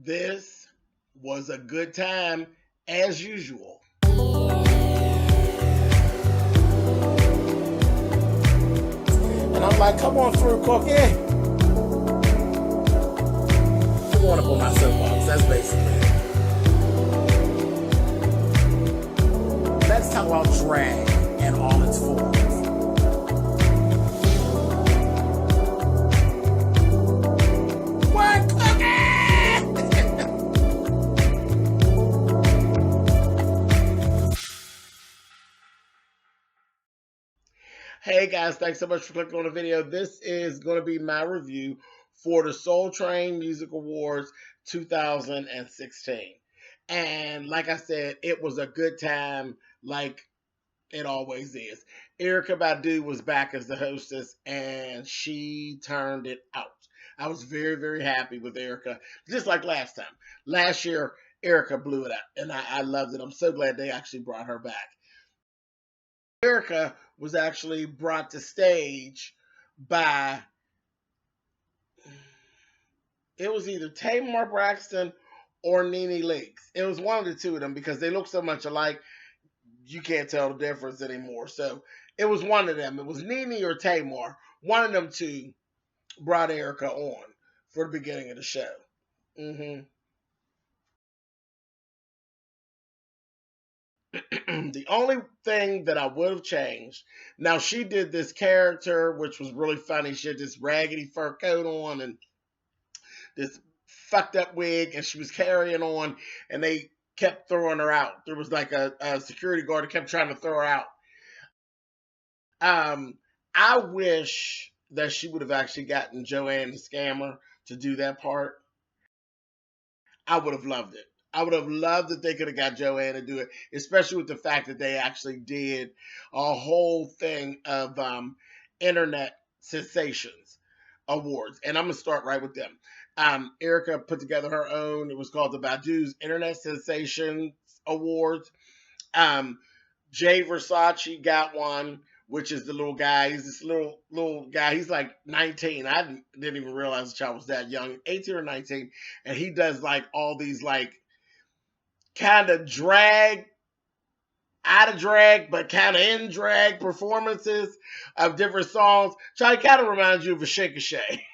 This was a good time as usual. And I'm like, come on through, Cookie. I want to pull my soapbox. That's basically it. Let's talk about drag in all its forms. What, Cookie? Hey guys, thanks so much for clicking on the video. This is going to be my review for the Soul Train Music Awards 2016. And like I said, it was a good time, like it always is. Erykah Badu was back as the hostess, and she turned it out. I was very, very happy with Erykah, just like last time. Last year, Erykah blew it out, and I loved it. I'm so glad they actually brought her back. Erykah was actually brought to stage by, it was either Tamar Braxton or Nene Leakes. It was one of the two of them because they look so much alike, you can't tell the difference anymore. So it was one of them. It was Nene or Tamar. One of them two brought Erykah on for the beginning of the show. The only thing that I would have changed, now she did this character, which was really funny. She had this raggedy fur coat on and this fucked up wig, and she was carrying on, and they kept throwing her out. There was like a security guard that kept trying to throw her out. I wish that she would have actually gotten Joanne the Scammer to do that part. I would have loved it. I would have loved that they could have got Joanne to do it, especially with the fact that they actually did a whole thing of internet sensations awards. And I'm going to start right with them. Erykah put together her own. It was called the Badu's Internet Sensations Awards. Jay Versace got one, which is the little guy. He's this little guy. He's like 19. I didn't even realize the child was that young, 18 or 19. And he does like all these like kind of drag, out of drag, but kind of in drag performances of different songs. Charlie kind of reminds you of a Shake a Shay.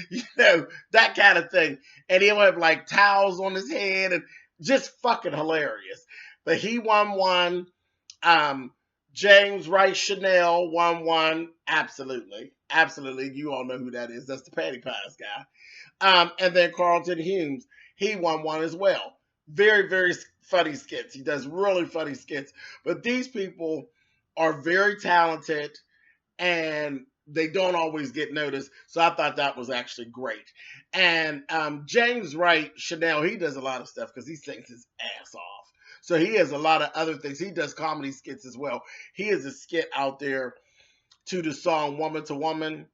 You know, that kind of thing. And he'll have like towels on his head and just fucking hilarious. But he won one. James Rice Chanel won one. Absolutely. Absolutely. You all know who that is. That's the Patty Pies guy. And then Carlton Humes, he won one as well. Very, very funny skits. He does really funny skits. But these people are very talented and they don't always get noticed. So I thought that was actually great. And James Wright Chanel, he does a lot of stuff because he sings his ass off. So he has a lot of other things. He does comedy skits as well. He has a skit out there to the song Woman to Woman.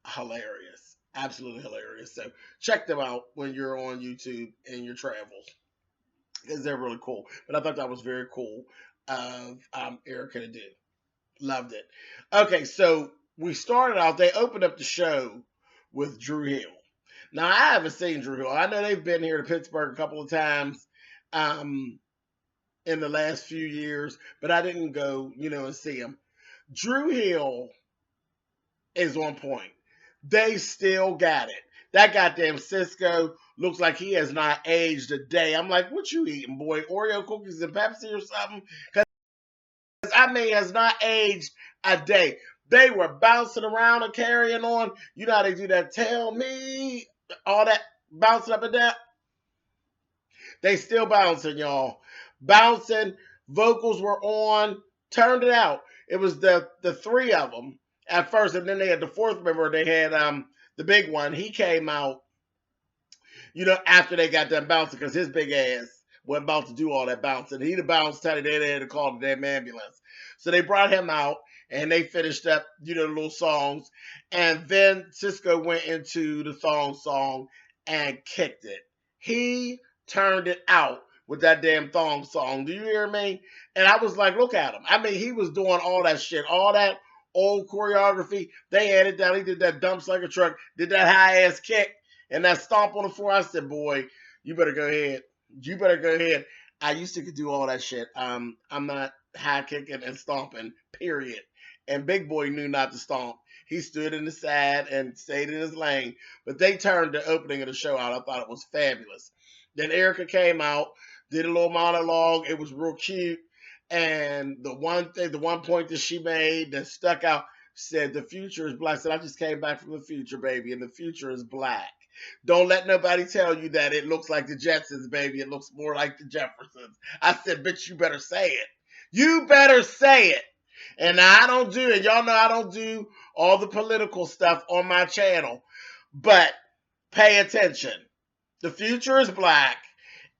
Hilarious. Absolutely hilarious. So check them out when you're on YouTube in your travels because they're really cool. But I thought that was very cool of Erykah to do. Loved it. Okay, so we started out, they opened up the show with Drew Hill. Now, I haven't seen Drew Hill. I know they've been here to Pittsburgh a couple of times in the last few years, but I didn't go, and see him. Drew Hill is on point. They still got it. That goddamn Cisco looks like he has not aged a day. I'm like, what you eating, boy? Oreo cookies and Pepsi or something? Has not aged a day. They were bouncing around and carrying on. You know how they do that? Tell me all that bouncing up and down. They still bouncing, y'all. Bouncing. Vocals were on. Turned it out. It was the three of them at first, and then they had the fourth member. They had the big one. He came out, after they got done bouncing because his big ass wasn't about to do all that bouncing. He'd have bounced till they had to call the damn ambulance. So they brought him out and they finished up, the little songs. And then Cisco went into the thong song and kicked it. He turned it out with that damn thong song. Do you hear me? And I was like, look at him. He was doing all that shit, all that old choreography. They had it down. He did that dumps like a truck, did that high ass kick. And that stomp on the floor, I said, boy, you better go ahead. You better go ahead. I used to do all that shit. I'm not high kicking and stomping, period. And Big Boy knew not to stomp. He stood in the side and stayed in his lane. But they turned the opening of the show out. I thought it was fabulous. Then Erica came out, did a little monologue. It was real cute. And the one point that she made that stuck out said, "The future is black." I said, "I just came back from the future, baby, and the future is black. Don't let nobody tell you that it looks like the Jetsons, baby. It looks more like the Jeffersons." I said, "Bitch, you better say it. You better say it." And I don't do it. Y'all know I don't do all the political stuff on my channel. But pay attention. The future is black,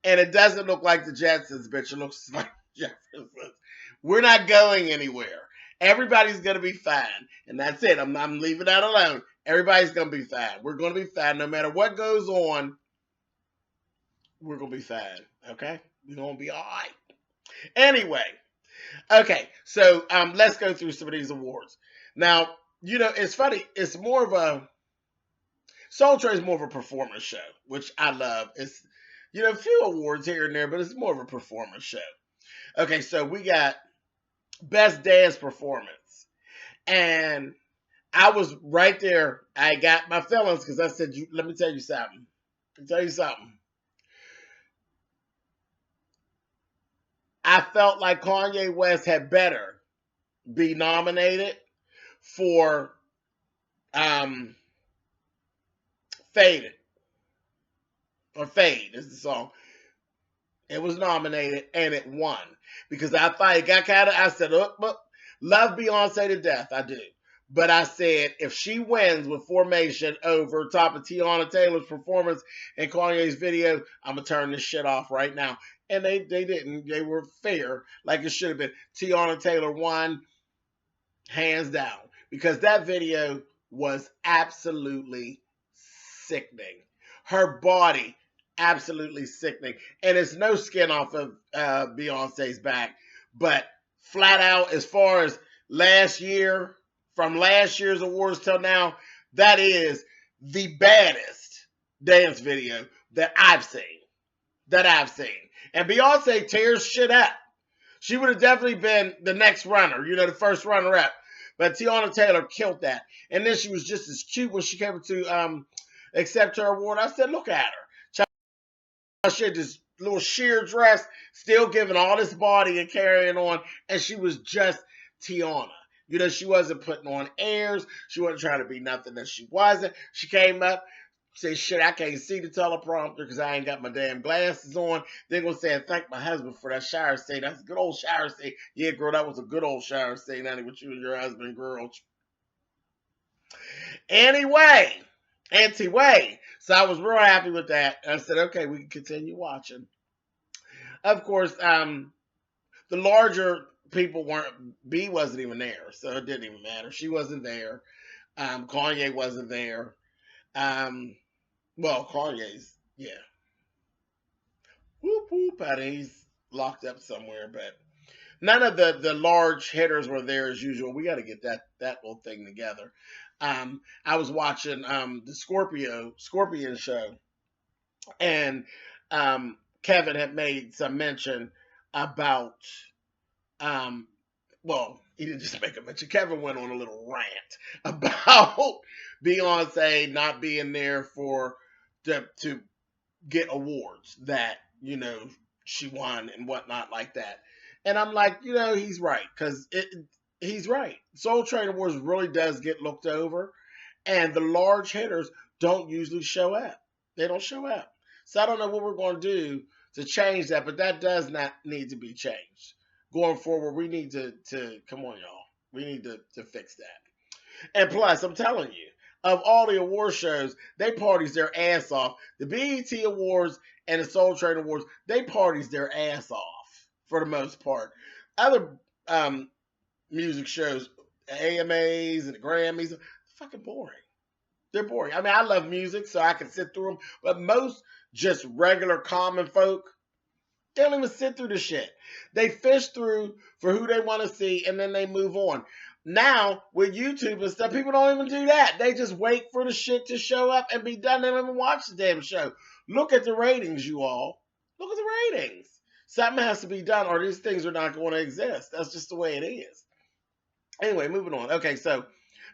and it doesn't look like the Jetsons, bitch. It looks like Jeffersons. We're not going anywhere. Everybody's going to be fine. And that's it. I'm leaving that alone. Everybody's going to be fine. We're going to be fine. No matter what goes on, we're going to be fine. Okay? We're going to be all right. Anyway. Okay. So let's go through some of these awards. Now, it's funny. It's more of a... Soul Train is more of a performance show, which I love. It's, a few awards here and there, but it's more of a performance show. Okay, so we got Best Dance Performance. And I was right there. I got my feelings because I said, let me tell you something. I felt like Kanye West had better be nominated for Faded. Or Fade is the song. It was nominated and it won. Because I thought it got I said, love Beyonce to death. I do. But I said, if she wins with Formation over top of Tiana Taylor's performance and Kanye's video, I'm going to turn this shit off right now. And they didn't. They were fair, like it should have been. Tiana Taylor won, hands down. Because that video was absolutely sickening. Her body, absolutely sickening. And it's no skin off of Beyonce's back. But flat out, as far as from last year's awards till now, that is the baddest dance video that I've seen. And Beyonce tears shit up. She would have definitely been the next runner, the first runner-up. But Tiana Taylor killed that. And then she was just as cute when she came to accept her award. I said, look at her. She had this little sheer dress, still giving all this body and carrying on. And she was just Tiana. She wasn't putting on airs. She wasn't trying to be nothing that she wasn't. She came up, said, shit, I can't see the teleprompter because I ain't got my damn glasses on. They're going to say, thank my husband for that shower scene. That's a good old shower scene. Yeah, girl, that was a good old shower scene, honey, with you and your husband, girl. Anyway. So I was real happy with that. I said, okay, we can continue watching. Of course, the larger people B wasn't even there, so it didn't even matter. She wasn't there. Kanye wasn't there. Kanye's, yeah. Whoop, whoop, he's locked up somewhere, but none of the large hitters were there as usual. We got to get that whole thing together. I was watching the Scorpion show, and Kevin had made some mention about he didn't just make a mention. Kevin went on a little rant about Beyonce not being there to get awards that she won and whatnot like that. And I'm like, he's right, because he's right. Soul Train Awards really does get looked over, and the large hitters don't usually show up. They don't show up. So I don't know what we're going to do to change that, but that does not need to be changed. Going forward, we need to come on, y'all. We need to fix that. And plus, I'm telling you, of all the award shows, they parties their ass off. The BET Awards and the Soul Train Awards, they parties their ass off for the most part. Other music shows, AMAs and the Grammys, fucking boring. They're boring. I mean, I love music, so I can sit through them, but most just regular common folk, they don't even sit through the shit. They fish through for who they want to see, and then they move on. Now with YouTube and stuff, people don't even do that. They just wait for the shit to show up and be done. They don't even watch the damn show. Look at the ratings, you all. Look at the ratings. Something has to be done, or these things are not going to exist. That's just the way it is. Anyway, moving on. Okay, so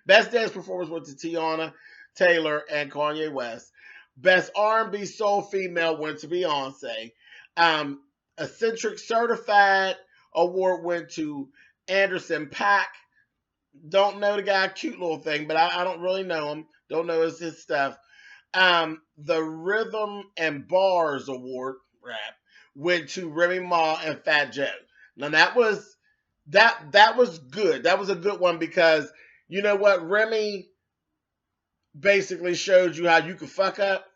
best dance performance went to Tiana Taylor and Kanye West. Best R&B soul female went to Beyonce. Um, Eccentric Certified Award went to Anderson Paak. Don't know the guy, cute little thing, but I don't really know him. Don't know his stuff. The Rhythm and Bars Award rap went to Remy Ma and Fat Joe. Now that was good. That was a good one because you know what? Remy basically showed you how you could fuck up,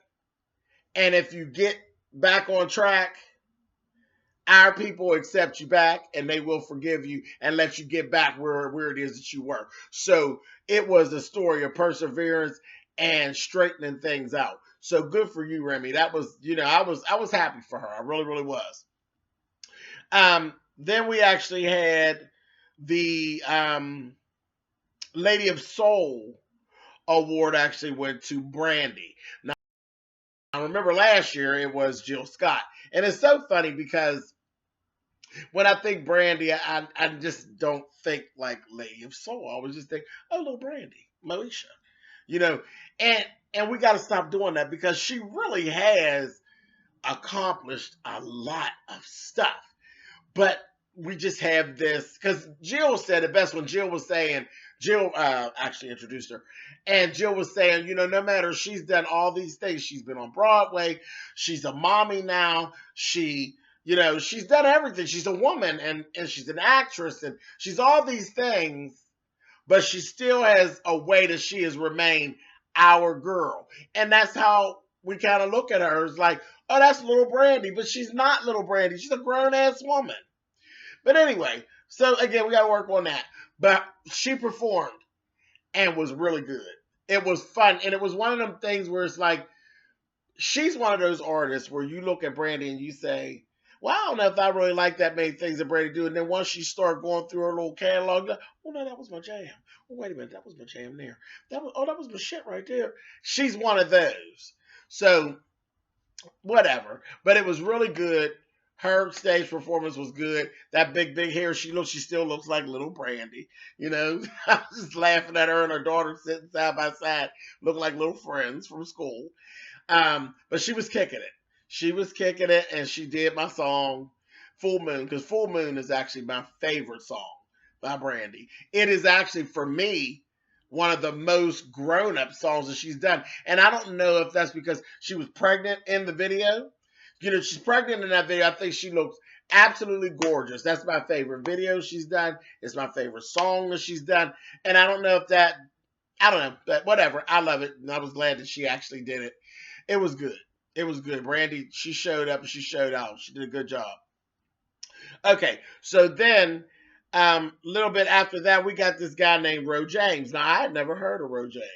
and if you get back on track, our people accept you back and they will forgive you and let you get back where it is that you were. So it was a story of perseverance and straightening things out. So good for you, Remy. That was, I was happy for her. I really, really was. Then we actually had the Lady of Soul award actually went to Brandy. Now, I remember last year it was Jill Scott. And it's so funny because when I think Brandy, I just don't think like Lady of Soul. I always just think, oh, little Brandy, Moesha. You know, and we got to stop doing that because she really has accomplished a lot of stuff. But we just have this because Jill said it best when Jill was saying, Jill actually introduced her, and Jill was saying, no matter, she's done all these things. She's been on Broadway. She's a mommy now. She's done everything. She's a woman and she's an actress and she's all these things, but she still has a way that she has remained our girl. And that's how we kind of look at her. It's like, oh, that's little Brandy, but she's not little Brandy. She's a grown ass woman. But anyway, so again, we got to work on that. But she performed and was really good. It was fun. And it was one of them things where it's like, she's one of those artists where you look at Brandy and you say, well, I don't know if I really like that many things that Brandy do. And then once she started going through her little catalog, like, oh no, that was my jam. Oh, wait a minute, that was my jam there. That was my shit right there. She's one of those. So whatever. But it was really good. Her stage performance was good. That big hair, she still looks like little Brandy. I was just laughing at her and her daughter sitting side by side, looking like little friends from school. But she was kicking it. She was kicking it, and she did my song, Full Moon, because Full Moon is actually my favorite song by Brandy. It is actually, for me, one of the most grown-up songs that she's done. And I don't know if that's because she was pregnant in the video. She's pregnant in that video. I think she looks absolutely gorgeous. That's my favorite video she's done. It's my favorite song that she's done. And I don't know if that, I don't know, but whatever. I love it. And I was glad that she actually did it. It was good. It was good. Brandy, she showed up and she showed out. She did a good job. Okay, so then a little bit after that, we got this guy named Ro James. Now, I had never heard of Ro James.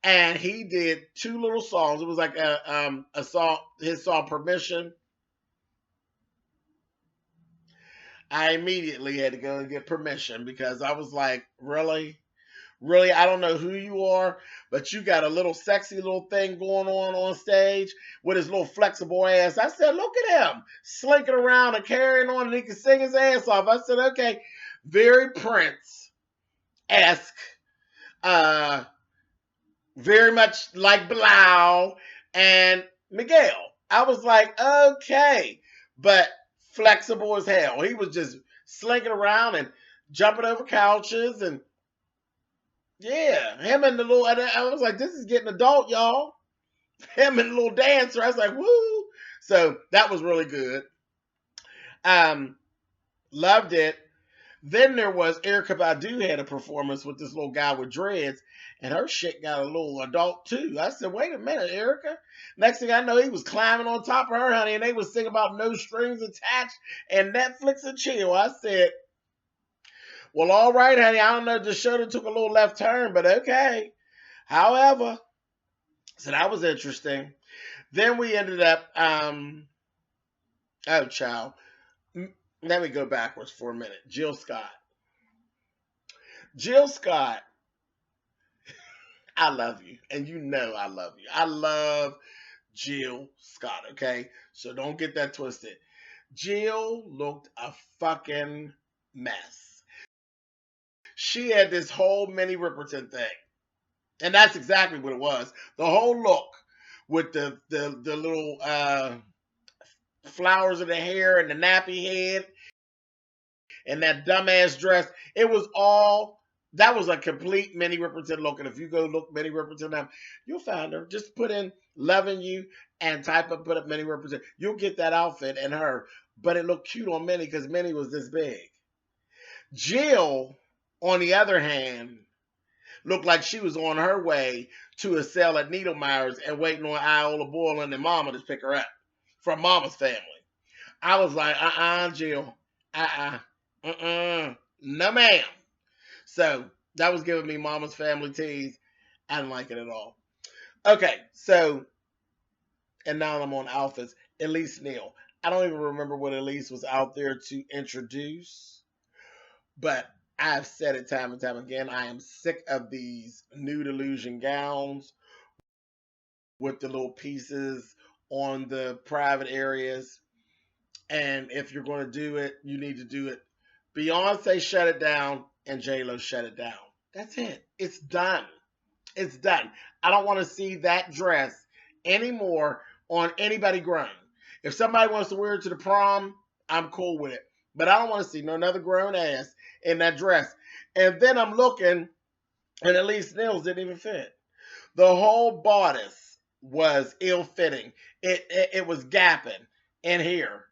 And he did two little songs. It was like a song, his song Permission. I immediately had to go and get permission because I was like, really? Really, I don't know who you are, but you got a little sexy little thing going on stage with his little flexible ass. I said, look at him slinking around and carrying on, and he can sing his ass off. I said, okay, very Prince-esque, very much like Bilal and Miguel. I was like, okay, but flexible as hell. He was just slinking around and jumping over couches and yeah, him and the little, I was like, this is getting adult, y'all. Him and the little dancer, I was like, woo. So that was really good. Loved it. Then there was Erykah Badu had a performance with this little guy with dreads, and her shit got a little adult too. I said, wait a minute, Erykah. Next thing I know, he was climbing on top of her, honey, and they was singing about no strings attached and Netflix and chill. I said, well, all right, honey. I don't know. The show that took a little left turn, but okay. However, so that was interesting. Then we ended up, oh, child. Let me go backwards for a minute. Jill Scott. Jill Scott, I love you. And you know I love you. I love Jill Scott, okay? So don't get that twisted. Jill looked a fucking mess. She had this whole Minnie Riperton thing. And that's exactly what it was. The whole look with the little flowers in the hair and the nappy head and that dumbass dress. It was all that was a complete Minnie Riperton look. And if you go look Minnie Riperton up, you'll find her. Just put in "loving you" and type up, put up Minnie Riperton. You'll get that outfit and her. But it looked cute on Minnie because Minnie was this big. Jill, on the other hand, looked like she was on her way to a sale at Needlemeyer's and waiting on Iola Boylan and Mama to pick her up from Mama's family. I was like, Jill, no ma'am. So that was giving me Mama's family tease. I didn't like it at all. Okay, so and now I'm on outfits. Elise Neal. I don't even remember what Elise was out there to introduce, but I've said it time and time again. I am sick of these nude illusion gowns with the little pieces on the private areas. And if you're going to do it, you need to do it. Beyonce shut it down and J-Lo shut it down. That's it. It's done. It's done. I don't want to see that dress anymore on anybody grown. If somebody wants to wear it to the prom, I'm cool with it. But I don't want to see no another grown ass in that dress. And then I'm looking, and Elise Nails didn't even fit. The whole bodice was ill-fitting. It was gapping in here,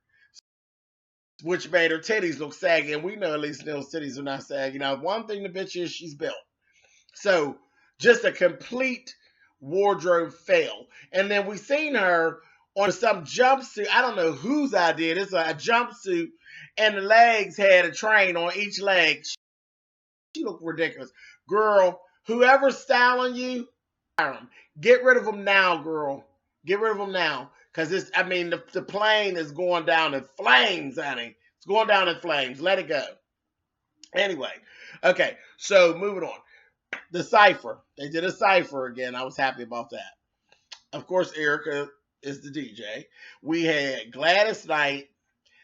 which made her titties look saggy. And we know Elise Nails' titties are not saggy. Now, one thing the bitch is, she's built. So, just a complete wardrobe fail. And then we seen her on some jumpsuit. I don't know whose idea it is. A jumpsuit, and the legs had a train on each leg. She looked ridiculous. Girl, whoever's styling you, get rid of them now, girl. Get rid of them now. Because the plane is going down in flames, honey. It's going down in flames. Let it go. Anyway, okay, so moving on. The cipher. They did a cipher again. I was happy about that. Of course, Erica is the DJ. We had Gladys Knight,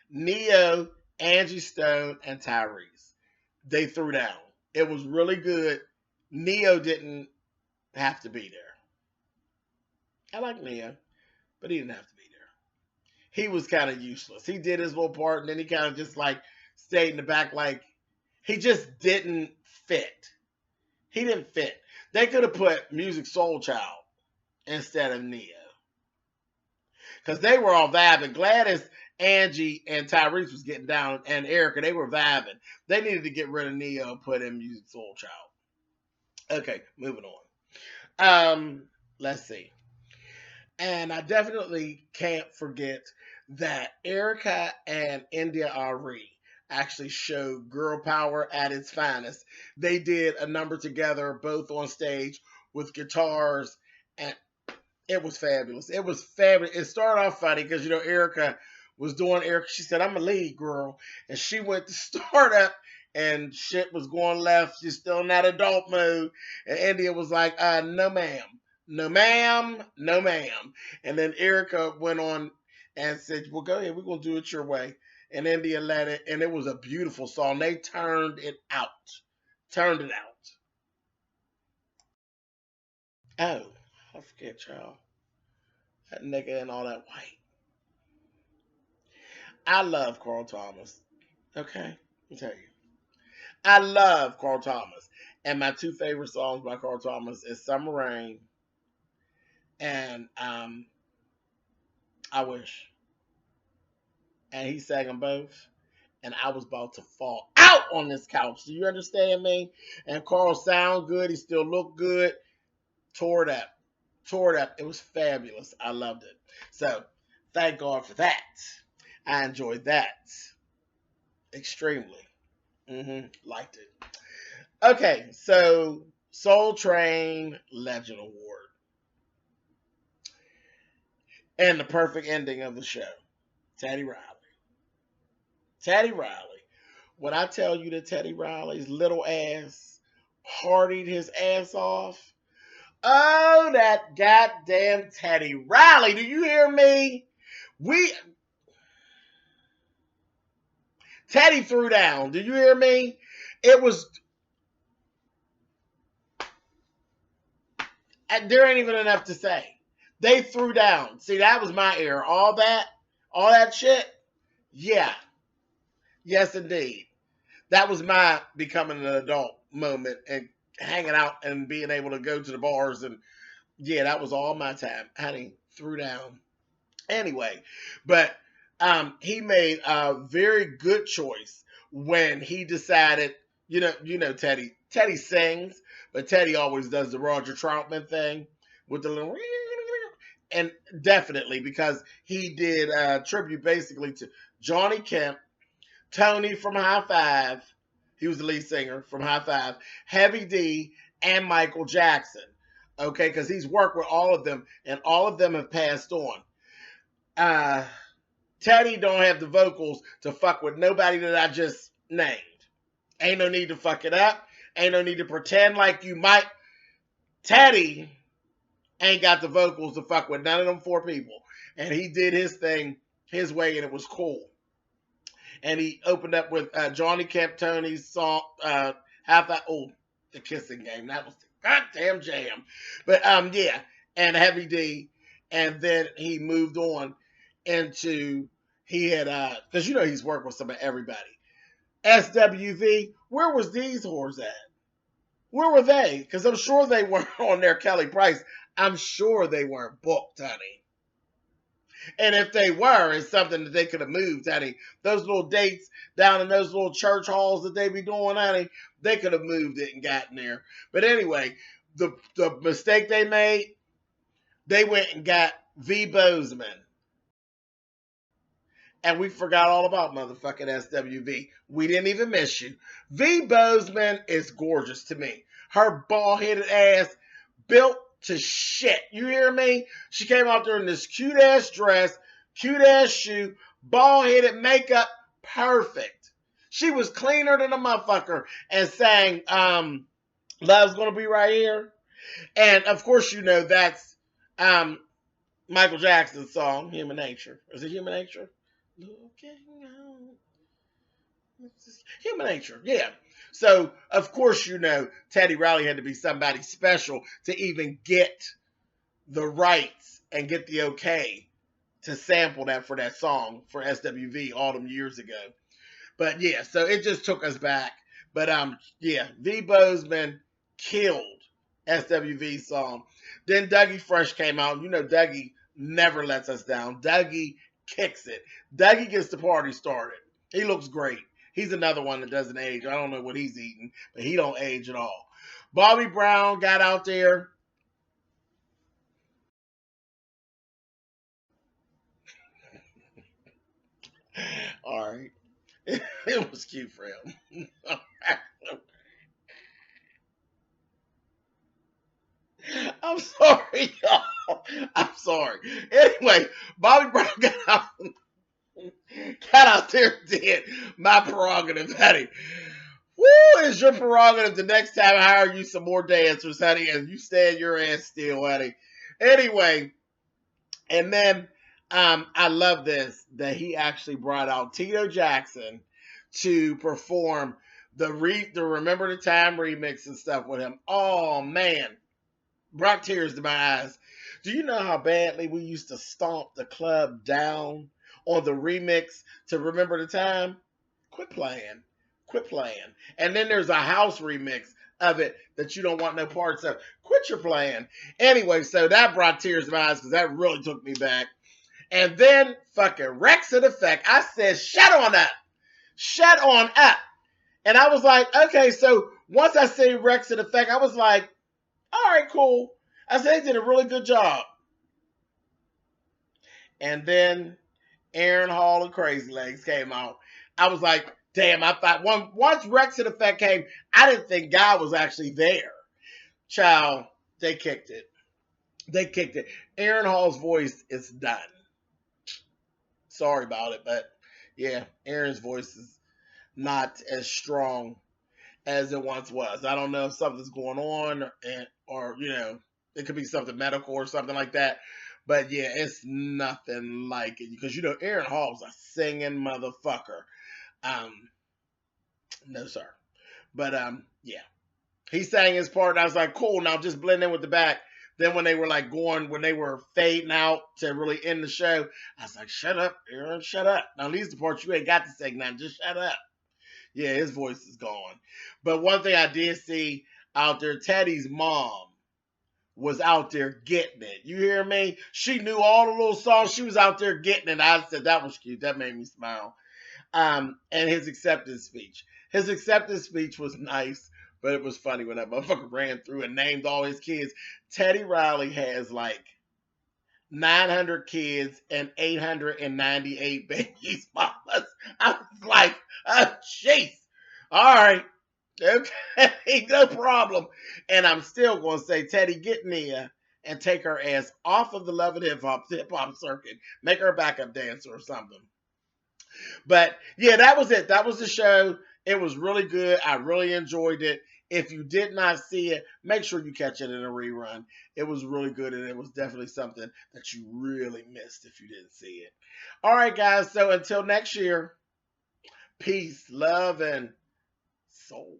Neo, Angie Stone, and Tyrese. They threw down. It was really good. Neo didn't have to be there. I like Neo, but he didn't have to be there. He was kind of useless. He did his little part, and then he kind of just like stayed in the back, like he just didn't fit. He didn't fit. They could have put Music Soul Child instead of Neo. Because they were all vibing. Gladys, Angie, and Tyrese was getting down, and Erica, they were vibing. They needed to get rid of Neo and put in Music Soul Child. Okay, moving on. Let's see. And I definitely can't forget that Erica and India Ari actually showed girl power at its finest. They did a number together, both on stage with guitars, and it was fabulous. It was fabulous. It started off funny because Erica was doing Erica. She said, "I'm a lead girl," and she went to start up, and shit was going left. She's still in that adult mode, and India was like, "No, ma'am." No, ma'am. No, ma'am. And then Erica went on and said, "Well, go ahead. We're going to do it your way." And India let it, and it was a beautiful song. They turned it out. Turned it out. Oh, I forget, y'all. That nigga and all that white. I love Carl Thomas. Okay? Let me tell you. I love Carl Thomas. And my two favorite songs by Carl Thomas is Summer Rain and I Wish. And he sang them both. And I was about to fall out on this couch. Do you understand me? And Carl sound good. He still looked good. Tore it up. Tore it up. It was fabulous. I loved it. So thank God for that. I enjoyed that extremely. Liked it. Okay, so Soul Train Legend Award. And the perfect ending of the show. Teddy Riley. Teddy Riley. When I tell you that Teddy Riley's little ass partied his ass off. Oh, that goddamn Teddy Riley. Do you hear me? Teddy threw down. Do you hear me? It was, there ain't even enough to say. They threw down. See, that was my era. All that shit. Yeah. Yes, indeed. That was my becoming an adult moment and hanging out and being able to go to the bars. And yeah, that was all my time. Honey, threw down. Anyway, but he made a very good choice when he decided, Teddy. Teddy sings, but Teddy always does the Roger Troutman thing with the little, and definitely because he did tribute basically to Johnny Kemp, Tony from High Five. He was the lead singer from High Five, Heavy D, and Michael Jackson. Okay, because he's worked with all of them, and all of them have passed on. Uh, Teddy don't have the vocals to fuck with nobody that I just named. Ain't no need to fuck it up. Ain't no need to pretend like you might. Teddy ain't got the vocals to fuck with none of them four people. And he did his thing his way, and it was cool. And he opened up with Johnny Kemp, Tony's song, the Kissing Game. That was the goddamn jam. But yeah, and Heavy D. And then he moved on into, he had, because he's worked with some of everybody. SWV, where was these whores at? Where were they? Because I'm sure they weren't on their Kelly Price. I'm sure they weren't booked, honey. And if they were, it's something that they could have moved, honey. Those little dates down in those little church halls that they be doing, honey, they could have moved it and gotten there. But anyway, the mistake they made, they went and got V. Bozeman. And we forgot all about motherfucking SWV. We didn't even miss you. V. Bozeman is gorgeous to me. Her bald-headed ass built to shit. You hear me? She came out there in this cute-ass dress, cute-ass shoe, bald-headed makeup, perfect. She was cleaner than a motherfucker and sang Love's Gonna Be Right Here. And, of course, that's Michael Jackson's song, Human Nature. Is it Human Nature? Looking out. Human Nature, yeah. So, of course, Teddy Riley had to be somebody special to even get the rights and get the okay to sample that for that song for SWV all them years ago. But yeah, so it just took us back. But yeah, V. Bozeman killed SWV's song. Then Dougie Fresh came out. Dougie never lets us down. Dougie kicks it. Dougie gets the party started. He looks great. He's another one that doesn't age. I don't know what he's eating, but he don't age at all. Bobby Brown got out there. All right. It was cute for him. I'm sorry, y'all. I'm sorry. Anyway, Bobby Brown got out there and did my prerogative, honey. Woo, it's your prerogative the next time I hire you some more dancers, honey, and you stand your ass still, honey. Anyway, and then I love this, that he actually brought out Tito Jackson to perform the Remember the Time remix and stuff with him. Oh, man. Brought tears to my eyes. Do you know how badly we used to stomp the club down on the remix to Remember the Time? Quit playing. Quit playing. And then there's a house remix of it that you don't want no parts of. Quit your playing. Anyway, so that brought tears to my eyes because that really took me back. And then fucking Rex in Effect. I said, shut on up. Shut on up. And I was like, okay, so once I see Rex in Effect, I was like, all right, cool. I said they did a really good job. And then Aaron Hall and Crazy Legs came out. I was like, damn, I thought once Rex in Effect came, I didn't think God was actually there. Child, they kicked it. They kicked it. Aaron Hall's voice is done. Sorry about it, but yeah, Aaron's voice is not as strong as it once was. I don't know if something's going on, or it could be something medical or something like that. But yeah, it's nothing like it because Aaron Hall's a singing motherfucker. Um, no sir, but yeah, he sang his part. And I was like, cool. Now just blend in with the back. Then when they were when they were fading out to really end the show, I was like, shut up, Aaron, shut up. Now these the parts you ain't got to sing now. Just shut up. Yeah, his voice is gone. But one thing I did see out there, Teddy's mom was out there getting it. You hear me? She knew all the little songs. She was out there getting it. I said that was cute. That made me smile. And his acceptance speech. His acceptance speech was nice, but it was funny when that motherfucker ran through and named all his kids. Teddy Riley has like 900 kids and 898 babies. Mamas. I was like, oh, jeez. All right. Okay, no problem. And I'm still going to say, Teddy, get Nia and take her ass off of the Love and Hip Hop circuit. Make her a backup dancer or something. But yeah, that was it. That was the show. It was really good. I really enjoyed it. If you did not see it, make sure you catch it in a rerun. It was really good, and it was definitely something that you really missed if you didn't see it. All right, guys. So until next year, peace, love, and soul.